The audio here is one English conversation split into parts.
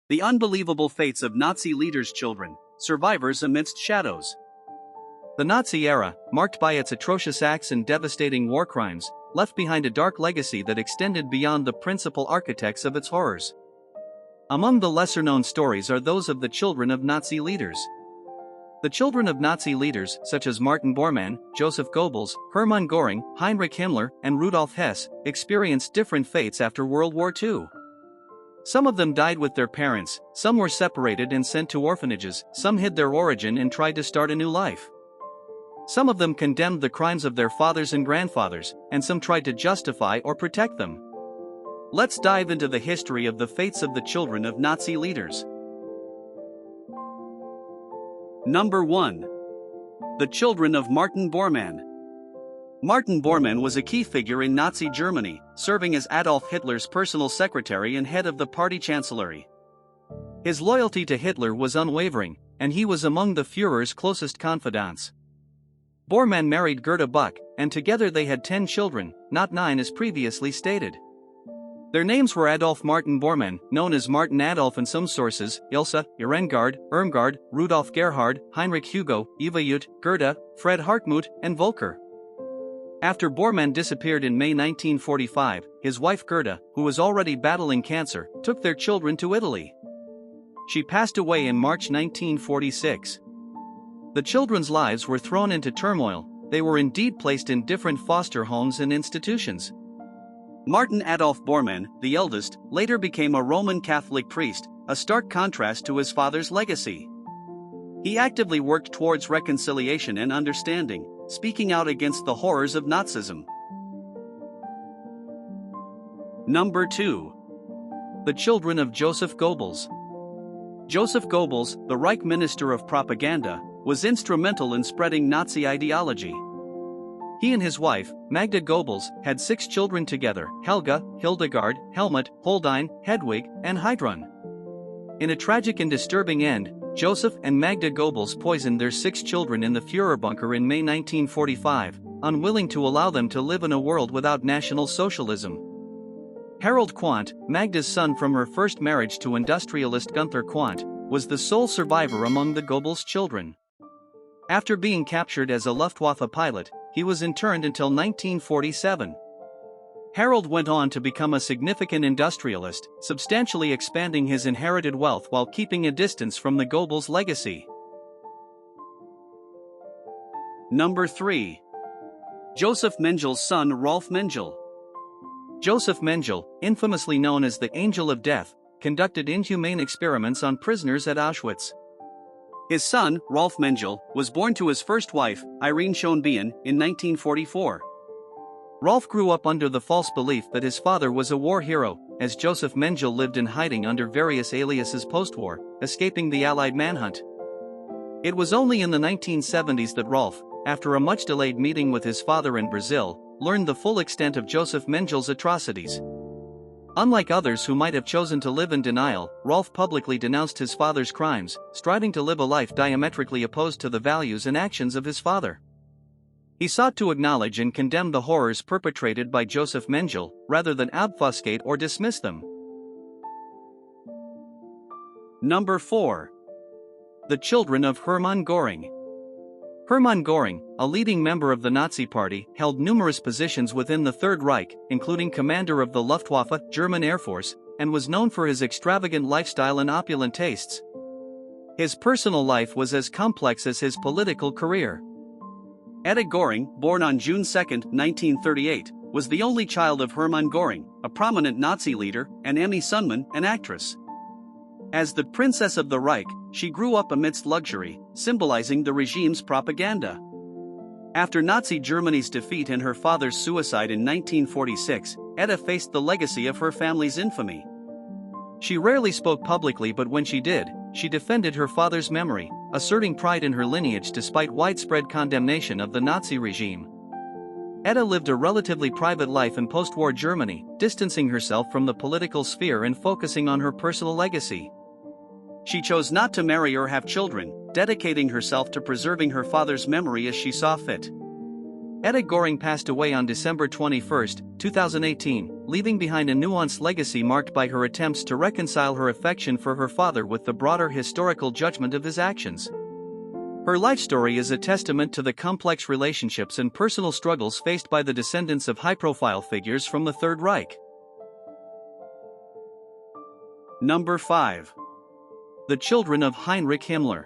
The unbelievable fates of Nazi leaders' children, survivors amidst shadows. The Nazi era, marked by its atrocious acts and devastating war crimes, left behind a dark legacy that extended beyond the principal architects of its horrors. Among the lesser-known stories are those of the children of Nazi leaders. The children of Nazi leaders, such as Martin Bormann, Joseph Goebbels, Hermann Goring, Heinrich Himmler, and Rudolf Hess, experienced different fates after World War II. Some of them died with their parents, some were separated and sent to orphanages, some hid their origin and tried to start a new life. Some of them condemned the crimes of their fathers and grandfathers, and some tried to justify or protect them. Let's dive into the history of the fates of the children of Nazi leaders. Number 1. The children of Martin Bormann. Martin Bormann was a key figure in Nazi Germany, serving as Adolf Hitler's personal secretary and head of the party chancellery. His loyalty to Hitler was unwavering, and he was among the Führer's closest confidants. Bormann married Gerda Buck, and together they had 10 children, not 9 as previously stated. Their names were Adolf Martin Bormann, known as Martin Adolf in some sources, Ilse, Irmgard, Rudolf Gerhard, Heinrich Hugo, Eva Jut, Gerda, Fred Hartmut, and Volker. After Bormann disappeared in May 1945, his wife Gerda, who was already battling cancer, took their children to Italy. She passed away in March 1946. The children's lives were thrown into turmoil. They were indeed placed in different foster homes and institutions. Martin Adolf Bormann, the eldest, later became a Roman Catholic priest, a stark contrast to his father's legacy. He actively worked towards reconciliation and understanding, speaking out against the horrors of Nazism. Number 2. The children of Joseph Goebbels. Joseph Goebbels, the Reich Minister of Propaganda, was instrumental in spreading Nazi ideology. He and his wife, Magda Goebbels, had 6 children together: Helga, Hildegard, Helmut, Holdine, Hedwig, and Heidrun. In a tragic and disturbing end, Joseph and Magda Goebbels poisoned their 6 children in the Führer bunker in May 1945, unwilling to allow them to live in a world without National Socialism. Harold Quandt, Magda's son from her first marriage to industrialist Gunther Quandt, was the sole survivor among the Goebbels children. After being captured as a Luftwaffe pilot, he was interned until 1947. Harold went on to become a significant industrialist, substantially expanding his inherited wealth while keeping a distance from the Goebbels legacy. Number 3. Joseph Mengel's son Rolf Mengele. Joseph Mengele, infamously known as the Angel of Death, conducted inhumane experiments on prisoners at Auschwitz. His son, Rolf Mengele, was born to his first wife, Irene Schonbein, in 1944. Rolf grew up under the false belief that his father was a war hero, as Joseph Mengele lived in hiding under various aliases post-war, escaping the Allied manhunt. It was only in the 1970s that Rolf, after a much-delayed meeting with his father in Brazil, learned the full extent of Joseph Mengele's atrocities. Unlike others who might have chosen to live in denial, Rolf publicly denounced his father's crimes, striving to live a life diametrically opposed to the values and actions of his father. He sought to acknowledge and condemn the horrors perpetrated by Joseph Mengele, rather than obfuscate or dismiss them. Number 4. The children of Hermann Göring. Hermann Goring, a leading member of the Nazi Party, held numerous positions within the Third Reich, including commander of the Luftwaffe, German Air Force, and was known for his extravagant lifestyle and opulent tastes. His personal life was as complex as his political career. Etta Goring, born on June 2, 1938, was the only child of Hermann Goring, a prominent Nazi leader, and Emmy Sundman, an actress. As the Princess of the Reich, she grew up amidst luxury, symbolizing the regime's propaganda. After Nazi Germany's defeat and her father's suicide in 1946, Etta faced the legacy of her family's infamy. She rarely spoke publicly, but when she did, she defended her father's memory, asserting pride in her lineage despite widespread condemnation of the Nazi regime. Etta lived a relatively private life in post-war Germany, distancing herself from the political sphere and focusing on her personal legacy. She chose not to marry or have children, dedicating herself to preserving her father's memory as she saw fit. Edith Goring passed away on December 21, 2018, leaving behind a nuanced legacy marked by her attempts to reconcile her affection for her father with the broader historical judgment of his actions. Her life story is a testament to the complex relationships and personal struggles faced by the descendants of high-profile figures from the Third Reich. Number 5. The children of Heinrich Himmler.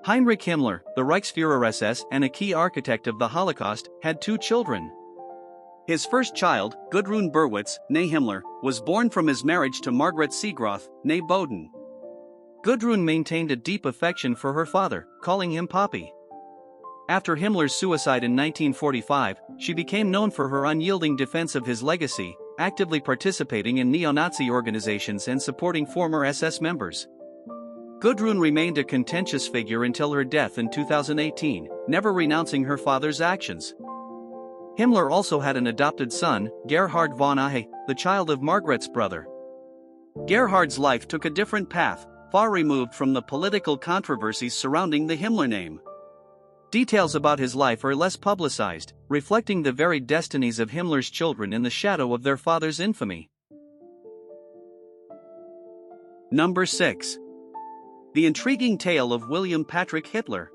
Heinrich Himmler, the Reichsführer SS and a key architect of the Holocaust, had 2 children. His first child, Gudrun Berwitz, née Himmler, was born from his marriage to Margaret Seagroth, née Boden. Gudrun maintained a deep affection for her father, calling him Papi. After Himmler's suicide in 1945, she became known for her unyielding defense of his legacy, actively participating in neo-Nazi organizations and supporting former SS members. Gudrun remained a contentious figure until her death in 2018, never renouncing her father's actions. Himmler also had an adopted son, Gerhard von Ahe, the child of Margaret's brother. Gerhard's life took a different path, far removed from the political controversies surrounding the Himmler name. Details about his life are less publicized, reflecting the varied destinies of Himmler's children in the shadow of their father's infamy. Number 6. The intriguing tale of William Patrick Hitler.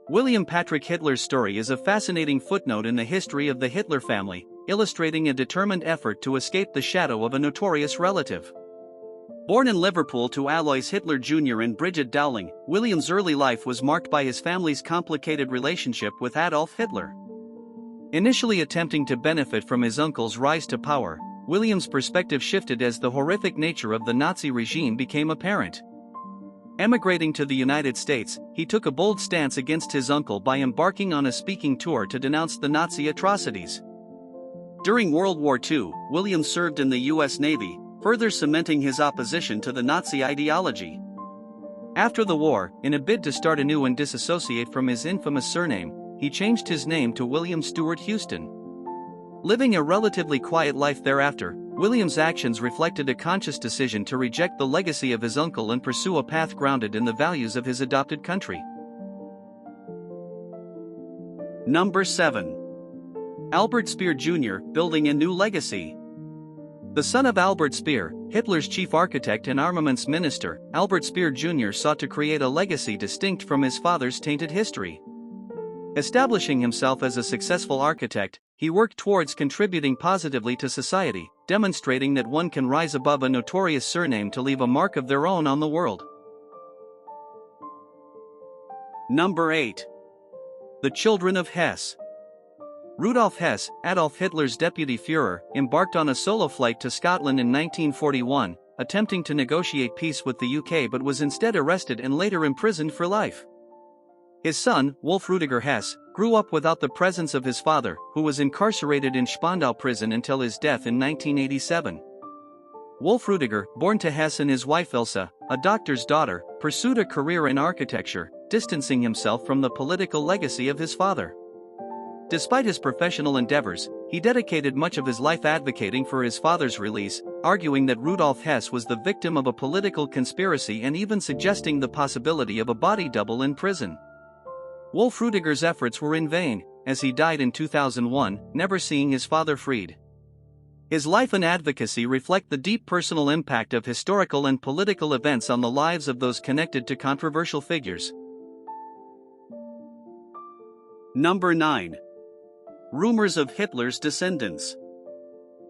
William Patrick Hitler's story is a fascinating footnote in the history of the Hitler family, illustrating a determined effort to escape the shadow of a notorious relative. Born in Liverpool to Alois Hitler Jr. and Bridget Dowling, William's early life was marked by his family's complicated relationship with Adolf Hitler. Initially attempting to benefit from his uncle's rise to power, William's perspective shifted as the horrific nature of the Nazi regime became apparent. Emigrating to the United States, he took a bold stance against his uncle by embarking on a speaking tour to denounce the Nazi atrocities. During World War II, William served in the U.S. Navy, further cementing his opposition to the Nazi ideology. After the war, in a bid to start anew and disassociate from his infamous surname, he changed his name to William Stewart Houston. Living a relatively quiet life thereafter, William's actions reflected a conscious decision to reject the legacy of his uncle and pursue a path grounded in the values of his adopted country. Number 7. Albert Speer Jr. building a new legacy. The son of Albert Speer, Hitler's chief architect and armaments minister, Albert Speer Jr. sought to create a legacy distinct from his father's tainted history. Establishing himself as a successful architect, he worked towards contributing positively to society, demonstrating that one can rise above a notorious surname to leave a mark of their own on the world. Number 8. The children of Hess. Rudolf Hess, Adolf Hitler's deputy Führer, embarked on a solo flight to Scotland in 1941, attempting to negotiate peace with the UK but was instead arrested and later imprisoned for life. His son, Wolf Rüdiger Hess, grew up without the presence of his father, who was incarcerated in Spandau prison until his death in 1987. Wolf Rüdiger, born to Hess and his wife Ilse, a doctor's daughter, pursued a career in architecture, distancing himself from the political legacy of his father. Despite his professional endeavors, he dedicated much of his life advocating for his father's release, arguing that Rudolf Hess was the victim of a political conspiracy and even suggesting the possibility of a body double in prison. Wolf Rüdiger's efforts were in vain, as he died in 2001, never seeing his father freed. His life and advocacy reflect the deep personal impact of historical and political events on the lives of those connected to controversial figures. Number 9. Rumors of Hitler's descendants.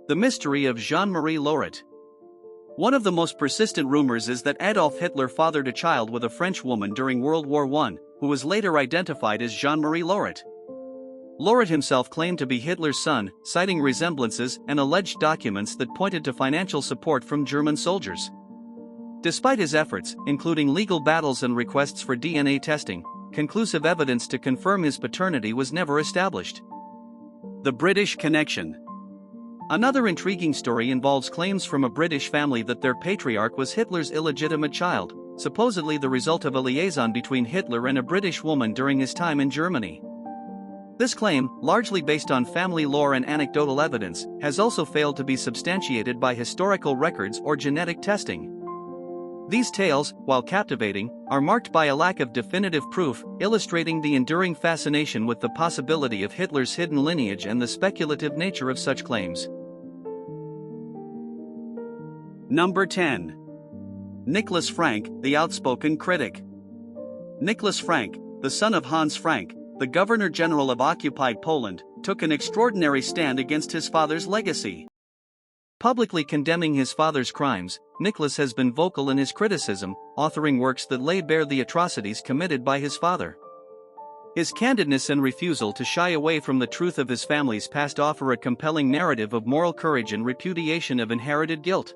The mystery of Jean-Marie Lauret. One of the most persistent rumors is that Adolf Hitler fathered a child with a French woman during World War I, who was later identified as Jean-Marie Lauret. Lauret himself claimed to be Hitler's son, citing resemblances and alleged documents that pointed to financial support from German soldiers. Despite his efforts, including legal battles and requests for DNA testing, conclusive evidence to confirm his paternity was never established. The British connection. Another intriguing story involves claims from a British family that their patriarch was Hitler's illegitimate child, supposedly the result of a liaison between Hitler and a British woman during his time in Germany. This claim, largely based on family lore and anecdotal evidence, has also failed to be substantiated by historical records or genetic testing. These tales, while captivating, are marked by a lack of definitive proof, illustrating the enduring fascination with the possibility of Hitler's hidden lineage and the speculative nature of such claims. Number 10. Nicholas Frank, the outspoken critic. Nicholas Frank, the son of Hans Frank, the Governor-General of occupied Poland, took an extraordinary stand against his father's legacy. Publicly condemning his father's crimes, Nicholas has been vocal in his criticism, authoring works that lay bare the atrocities committed by his father. His candidness and refusal to shy away from the truth of his family's past offer a compelling narrative of moral courage and repudiation of inherited guilt.